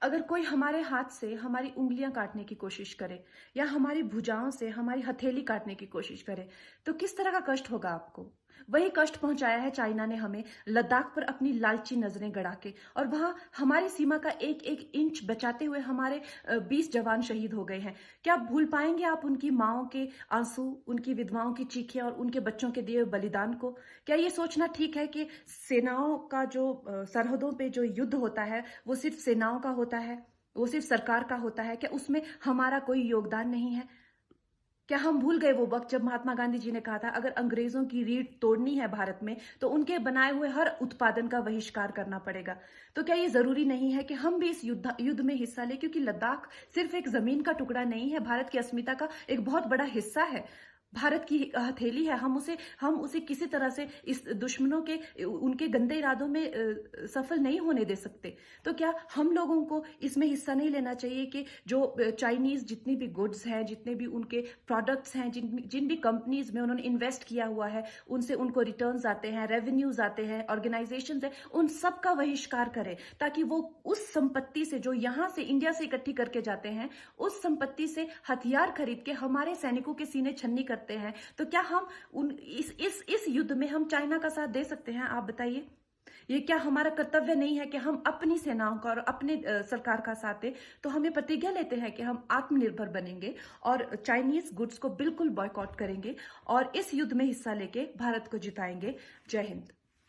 अगर कोई हमारे हाथ से हमारी उंगलियां काटने की कोशिश करे या हमारी भुजाओं से हमारी हथेली काटने की कोशिश करे तो किस तरह का कष्ट होगा आपको। वही कष्ट पहुंचाया है चाइना ने हमें लद्दाख पर अपनी लालची नजरें गड़ा के, और वहां हमारी सीमा का एक एक इंच बचाते हुए हमारे 20 जवान शहीद हो गए हैं। क्या भूल पाएंगे आप उनकी माओं के आंसू, उनकी विधवाओं की चीखें और उनके बच्चों के दिए हुए बलिदान को? क्या ये सोचना ठीक है कि सेनाओं का जो सरहदों पे जो युद्ध होता है वो सिर्फ सेनाओं का होता है, वो सिर्फ सरकार का होता है? क्या उसमें हमारा कोई योगदान नहीं है? क्या हम भूल गए वो वक्त जब महात्मा गांधी जी ने कहा था अगर अंग्रेजों की रीढ़ तोड़नी है भारत में तो उनके बनाए हुए हर उत्पादन का बहिष्कार करना पड़ेगा? तो क्या ये जरूरी नहीं है कि हम भी इस युद्ध में हिस्सा लें, क्योंकि लद्दाख सिर्फ एक जमीन का टुकड़ा नहीं है, भारत की अस्मिता का एक बहुत बड़ा हिस्सा है, भारत की हथेली है। हम उसे किसी तरह से इस दुश्मनों के उनके गंदे इरादों में सफल नहीं होने दे सकते। तो क्या हम लोगों को इसमें हिस्सा नहीं लेना चाहिए कि जो चाइनीज जितनी भी गुड्स हैं, जितने भी उनके प्रोडक्ट्स हैं, जिन जिन भी कंपनीज में उन्होंने इन्वेस्ट किया हुआ है, उनसे उनको रिटर्न्स आते हैं, रेवेन्यूज आते हैं, ऑर्गेनाइजेशंस हैं, उन सब का बहिष्कार करें, ताकि वो उस संपत्ति से जो यहाँ से इंडिया से इकट्ठी करके जाते हैं, उस संपत्ति से हथियार खरीद के हमारे सैनिकों के सीने छन्नी करते हैं। तो क्या हम उन इस युद्ध में हम चाइना का साथ दे सकते हैं? आप बताइए। ये क्या हमारा कर्तव्य नहीं है कि हम अपनी सेनाओं का और अपने सरकार का साथ दें? तो हमें प्रतिज्ञा लेते हैं कि हम आत्मनिर्भर बनेंगे और चाइनीज गुड्स को बिल्कुल बॉयकॉट करेंगे और इस युद्ध में हिस्सा लेके भारत को जिताएंगे। जय हिंद।